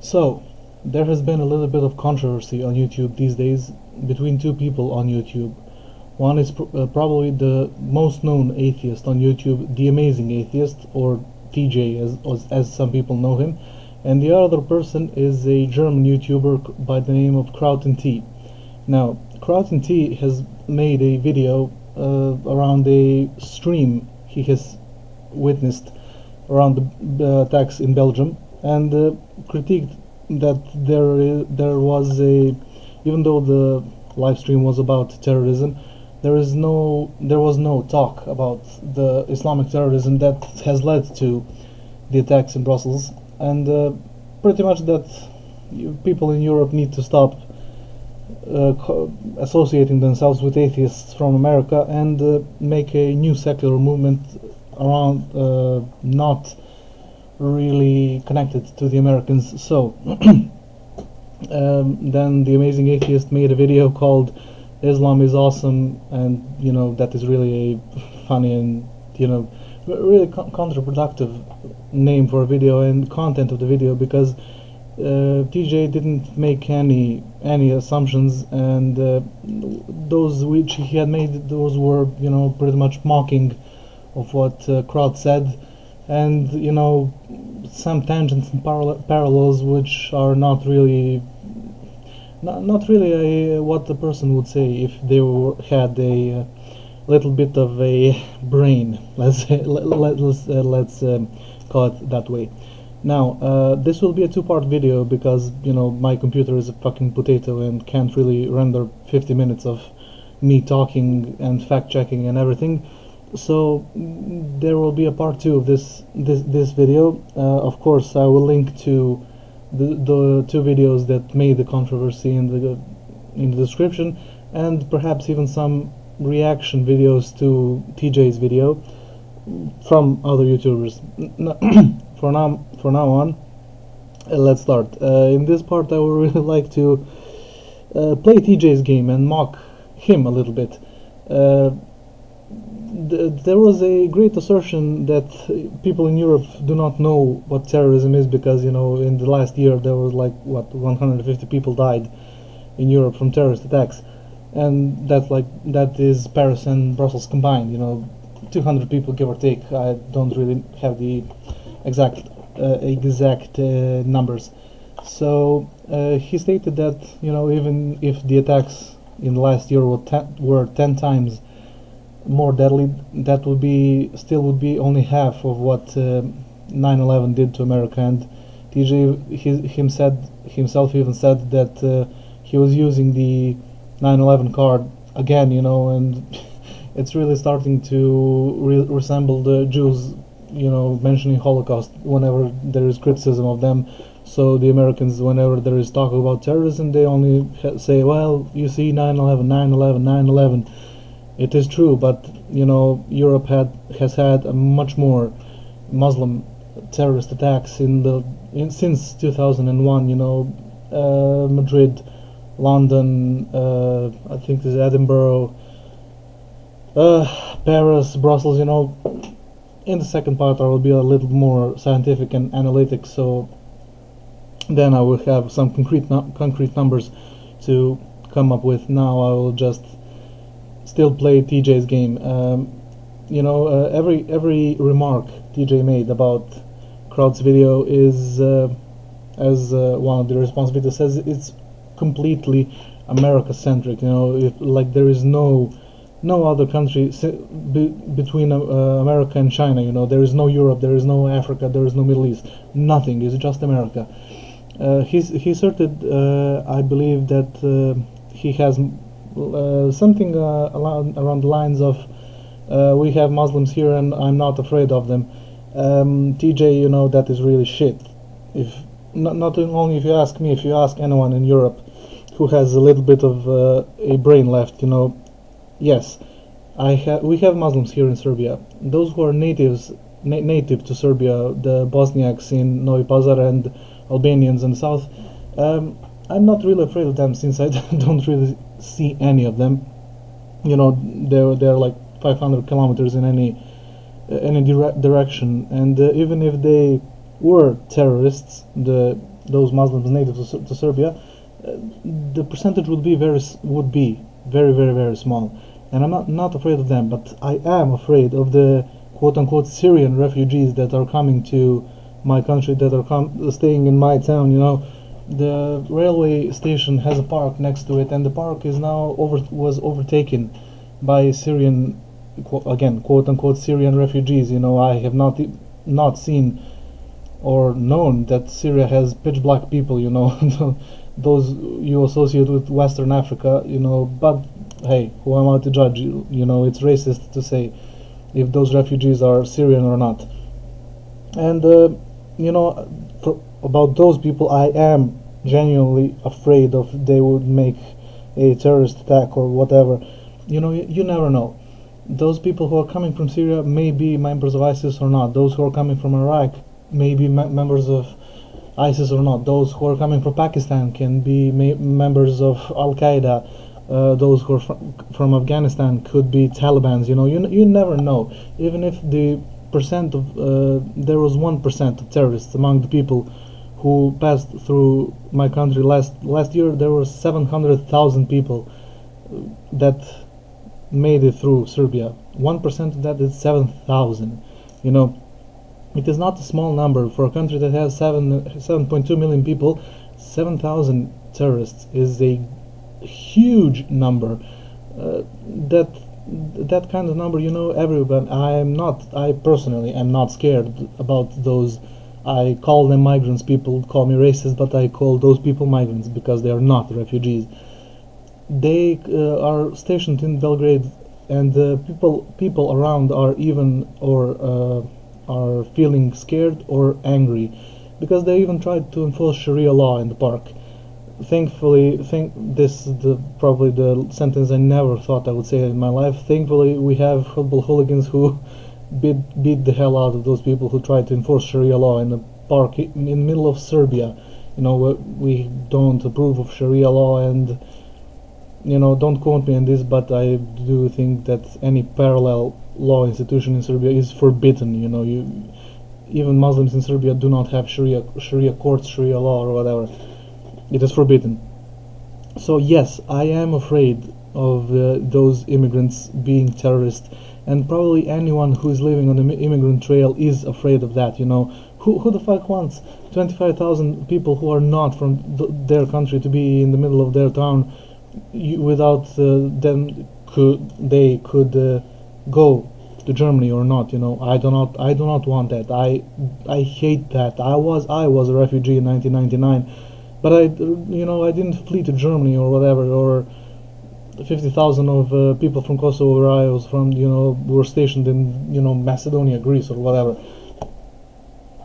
So, there has been a little bit of controversy on YouTube these days between two people on YouTube. One is probably the most known atheist on YouTube, The Amazing Atheist, or TJ as some people know him, and the other person is a German YouTuber by the name of Kraut&T. Now, Kraut&T has made a video around a stream he has witnessed around the attacks in Belgium, and critiqued that there was a, even though the live stream was about terrorism, there was no talk about the Islamic terrorism that has led to the attacks in Brussels, and pretty much that people in Europe need to stop associating themselves with atheists from America and make a new secular movement around not really connected to the Americans. So then the Amazing Atheist made a video called Islam is Awesome, and that is really a funny and really counterproductive name for a video and content of the video, because TJ didn't make any assumptions, and those which he had made, those were pretty much mocking of what Kraut said, and some tangents and parallels which are not really what the person would say if they had a little bit of a brain. Let's call it that way. Now this will be a two-part video because my computer is a fucking potato and can't really render 50 minutes of me talking and fact-checking and everything. So there will be a part 2 of this video. Of course, I will link to the two videos that made the controversy in the description, and perhaps even some reaction videos to TJ's video from other YouTubers. For now on, let's start. In this part, I would really like to play TJ's game and mock him a little bit. There was a great assertion that people in Europe do not know what terrorism is because in the last year there was 150 people died in Europe from terrorist attacks, and that is Paris and Brussels combined. 200 people, give or take. I don't really have the exact numbers. So he stated that even if the attacks in the last year were 10 times more deadly, that would be only half of what 9/11 did to America. And TJ himself even said that he was using the 9/11 card again, and it's really starting to resemble the Jews, mentioning Holocaust whenever there is criticism of them. So the Americans, whenever there is talk about terrorism, they only say, well, you see, 9/11, 9/11, 9/11. It is true, but Europe has had a much more Muslim terrorist attacks since 2001. Madrid, London, I think this is Edinburgh, Paris, Brussels. In the second part, I will be a little more scientific and analytic, so then I will have some concrete numbers to come up with. Now I will just still play TJ's game. Every remark TJ made about Kraut's video is, as one of the response videos says, it's completely America-centric. There is no other country between America and China. There is no Europe, there is no Africa, there is no Middle East. Nothing. It's just America. He asserted, I believe, that he has something around the lines of we have Muslims here and I'm not afraid of them. TJ, that is really shit. If not only if you ask me, if you ask anyone in Europe who has a little bit of a brain left, yes, we have Muslims here in Serbia. Those who are native to Serbia, the Bosniaks in Novi Pazar and Albanians in the south, I'm not really afraid of them, since I don't really see any of them. They're like 500 kilometers in any direction, and even if they were terrorists, the those Muslims native to Serbia, the percentage would be very, very, very small. And I'm not afraid of them, but I am afraid of the quote-unquote Syrian refugees that are coming to my country, that are staying in my town. You know, the railway station has a park next to it, and the park is now was overtaken by Syrian, again, quote-unquote Syrian refugees. You know, I have not seen or known that Syria has pitch black people, you know, those you associate with Western Africa, you know, but hey, who am I to judge? You know, it's racist to say if those refugees are Syrian or not. And, you know, about those people, I am genuinely afraid of they would make a terrorist attack or whatever. You know, you never know. Those people who are coming from Syria may be members of ISIS or not. Those who are coming from Iraq may be members of ISIS or not. Those who are coming from Pakistan can be members of Al-Qaeda. Those who are from Afghanistan could be Taliban's. You know, you never know. Even if the percent of there was 1% of terrorists among the people who passed through my country last year, there were 700,000 people that made it through Serbia. 1% of that is 7,000. You know, it is not a small number for a country that has 7.2 million people. 7,000 terrorists is a huge number. That kind of number, you know, everyone. I personally am not scared about those. I call them migrants. People call me racist, but I call those people migrants because they are not refugees. They are stationed in Belgrade, and people around are are feeling scared or angry because they even tried to enforce Sharia law in the park. Thankfully, this is probably the sentence I never thought I would say in my life. Thankfully, we have football hooligans who beat the hell out of those people who tried to enforce Sharia law in the park in the middle of Serbia. You know, we don't approve of Sharia law, and you know, don't quote me on this, but I do think that any parallel law institution in Serbia is forbidden. You know, even Muslims in Serbia do not have Sharia courts, Sharia law, or whatever. It is forbidden. So yes, I am afraid of those immigrants being terrorists, and probably anyone who is living on the immigrant trail is afraid of that. You know, who the fuck wants 25,000 people who are not from their country to be in the middle of their town without them they could go to Germany or not? You know, I do not want that. I hate that. I was a refugee in 1999. But I didn't flee to Germany or whatever, or 50,000 of people from Kosovo where I was from, you know, were stationed in, you know, Macedonia, Greece, or whatever.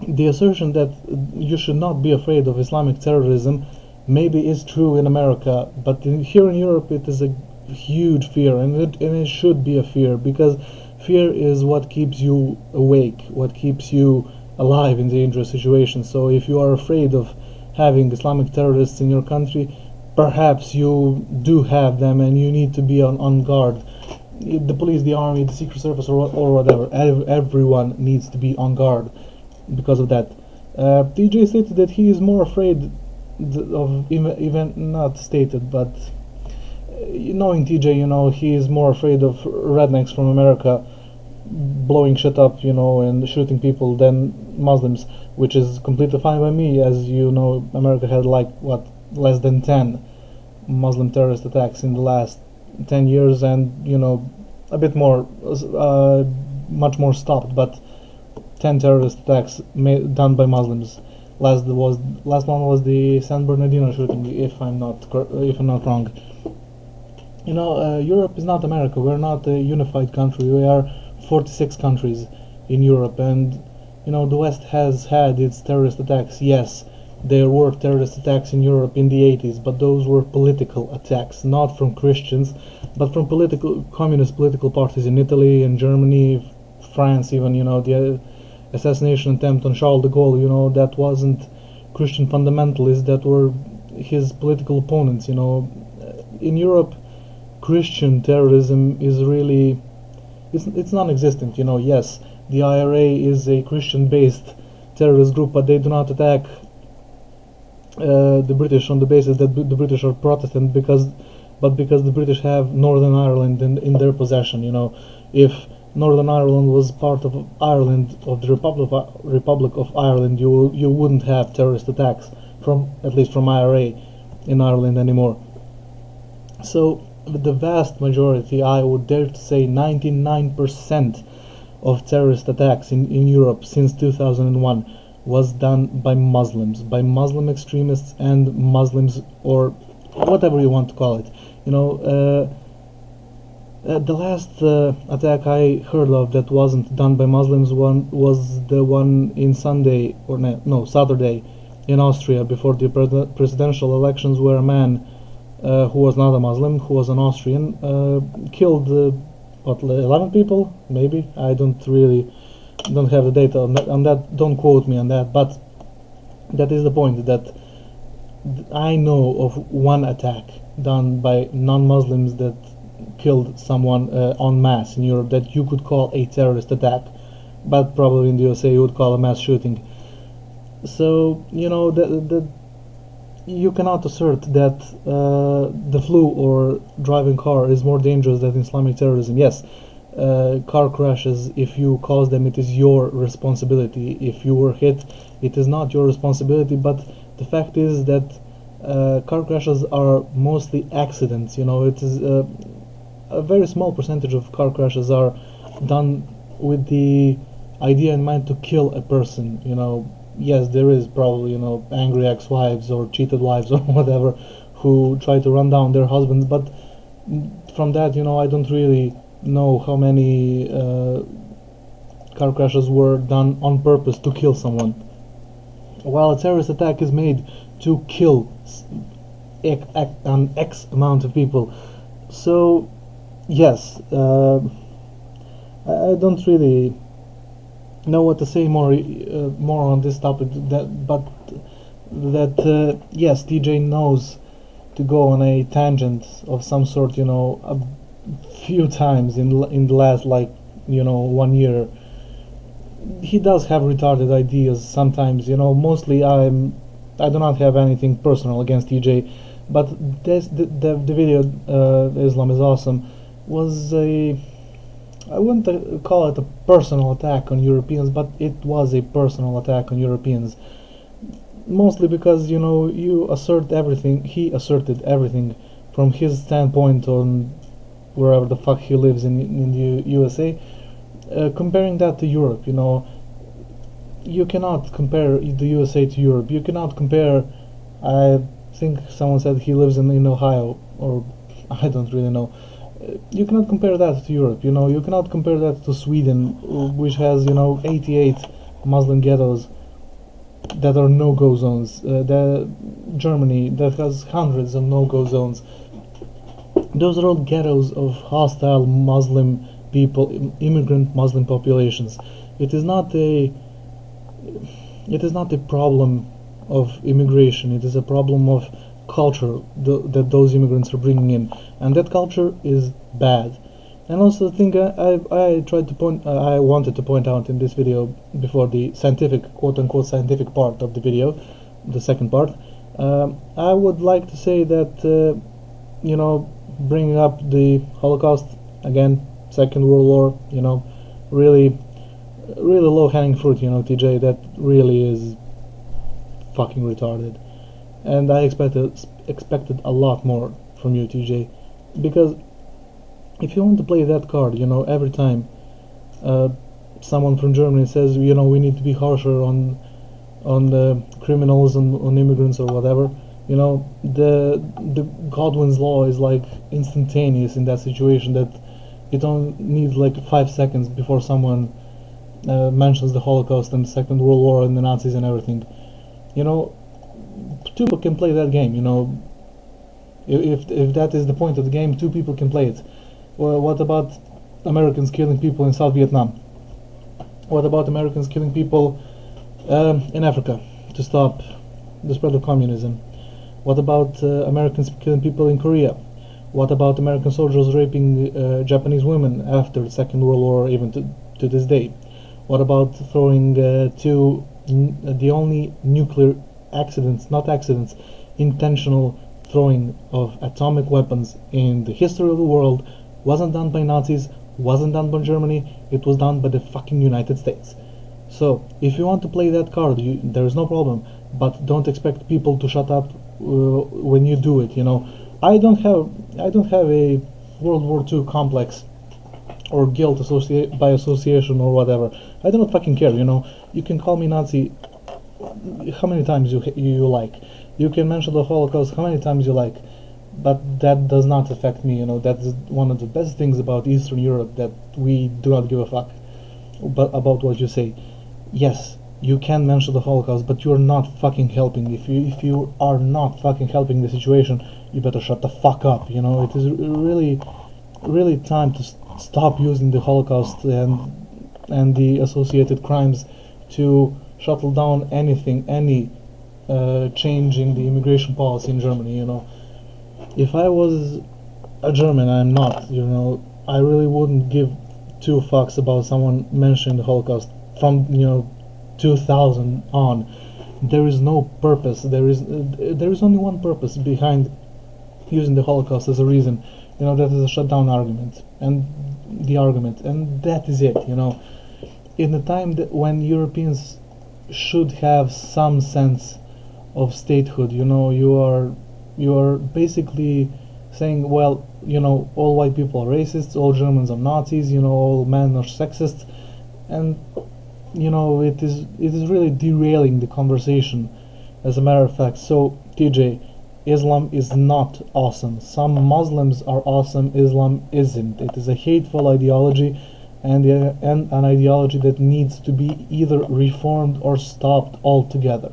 The assertion that you should not be afraid of Islamic terrorism maybe is true in America, but here in Europe it is a huge fear, and it should be a fear, because fear is what keeps you awake, what keeps you alive in dangerous situations. So if you are afraid of having Islamic terrorists in your country, perhaps you do have them, and you need to be on guard. The police, the army, the Secret Service, or whatever, everyone needs to be on guard because of that. TJ stated that he is more afraid of, even not stated, but knowing TJ, you know, he is more afraid of rednecks from America blowing shit up, you know, and shooting people than Muslims, which is completely fine by me. As you know, America had like less than 10 Muslim terrorist attacks in the last 10 years, and you know, a bit more, much more stopped, but 10 terrorist attacks done by Muslims. Last one was the San Bernardino shooting, if I'm not wrong. You know, Europe is not America. We're not a unified country. We are 46 countries in Europe, and you know, the West has had its terrorist attacks. Yes, there were terrorist attacks in Europe in the 80s, but those were political attacks, not from Christians, but from communist political parties in Italy and Germany, France even. You know, the assassination attempt on Charles de Gaulle, you know, that wasn't Christian fundamentalists, that were his political opponents. You know, in Europe, Christian terrorism is really, it's non-existent. You know, yes, the IRA is a Christian-based terrorist group, but they do not attack the British on the basis that the British are Protestant, but because the British have Northern Ireland in their possession. You know, if Northern Ireland was part of Ireland, of the Republic of Ireland, you wouldn't have terrorist attacks from, at least from IRA, in Ireland anymore. So the vast majority, I would dare to say 99% of terrorist attacks in Europe since 2001 was done by Muslims, by Muslim extremists and Muslims, or whatever you want to call it. You know, the last attack I heard of that wasn't done by Muslims was the one in Saturday in Austria before the presidential elections, where a man who was not a Muslim, who was an Austrian, killed 11 people, maybe. I don't have the data on that. Don't quote me on that, but that is the point, that I know of one attack done by non-Muslims that killed someone en masse in Europe that you could call a terrorist attack, but probably in the USA you would call a mass shooting. So, you know, you cannot assert that the flu or driving car is more dangerous than Islamic terrorism. Yes, car crashes, if you cause them, it is your responsibility. If you were hit, it is not your responsibility. But the fact is that car crashes are mostly accidents. You know, it is a very small percentage of car crashes are done with the idea in mind to kill a person. You know, yes, there is probably, you know, angry ex-wives or cheated wives or whatever who try to run down their husbands, but from that, you know, I don't really know how many car crashes were done on purpose to kill someone, while a terrorist attack is made to kill an X amount of people. So yes, I don't really know what to say more on this topic, but yes, TJ knows to go on a tangent of some sort, you know, a few times in the last, like, you know, 1 year. He does have retarded ideas sometimes, you know. Mostly I do not have anything personal against TJ, but the video Islam is Awesome was I wouldn't call it a personal attack on Europeans, but it was a personal attack on Europeans. Mostly because, you know, he asserted everything from his standpoint on wherever the fuck he lives in the USA, comparing that to Europe. You know, you cannot compare the USA to Europe. You cannot compare, I think someone said he lives in Ohio, or I don't really know. You cannot compare that to Europe. You know, you cannot compare that to Sweden, which has, you know, 88 Muslim ghettos that are no-go zones. Germany, that has hundreds of no-go zones. Those are all ghettos of hostile Muslim people, immigrant Muslim populations. It is not a problem of immigration. It is a problem of culture that those immigrants are bringing in, and that culture is bad. And also, the thing I wanted to point out in this video, before the scientific, quote-unquote scientific part of the video, the second part, I would like to say that you know, bringing up the Holocaust again, Second World War, you know, really low-hanging fruit, you know, TJ, that really is fucking retarded. And I expected a lot more from you, TJ, because if you want to play that card, you know, every time someone from Germany says, you know, we need to be harsher on the criminals, on immigrants or whatever, you know, the Godwin's law is like instantaneous in that situation, that you don't need like 5 seconds before someone mentions the Holocaust and the Second World War and the Nazis and everything. You know, two people can play that game, you know. If that is the point of the game, two people can play it. Well, what about Americans killing people in South Vietnam? What about Americans killing people in Africa to stop the spread of communism? What about Americans killing people in Korea? What about American soldiers raping Japanese women after the Second World War, even to this day? What about throwing the only nuclear accidents, not accidents, intentional throwing of atomic weapons in the history of the world wasn't done by Nazis, wasn't done by Germany, it was done by the fucking United States. So, if you want to play that card, there is no problem, but don't expect people to shut up when you do it. You know, I don't have a World War II complex or guilt by association or whatever. I do not fucking care. You know, you can call me Nazi how many times you like. You can mention the Holocaust how many times you like, but that does not affect me. You know, that's one of the best things about Eastern Europe, that we do not give a fuck about what you say. Yes, you can mention the Holocaust, but you're not fucking helping. If you are not fucking helping the situation, you better shut the fuck up. You know, it is really time to stop using the Holocaust and the associated crimes to shuttle down any changing the immigration policy in Germany. You know, if I was a German, I'm not. You know, I really wouldn't give two fucks about someone mentioning the Holocaust from 2000 on. There is no purpose. There is only one purpose behind using the Holocaust as a reason. You know, that is a shutdown argument, and that is it. You know, in a time when Europeans should have some sense of statehood, you know, you are basically saying, well, you know, all white people are racists, all Germans are Nazis, you know, all men are sexists, and you know, it is really derailing the conversation, as a matter of fact. So, TJ, Islam is not awesome. Some Muslims are awesome, Islam isn't. It is a hateful ideology, and an ideology that needs to be either reformed or stopped altogether.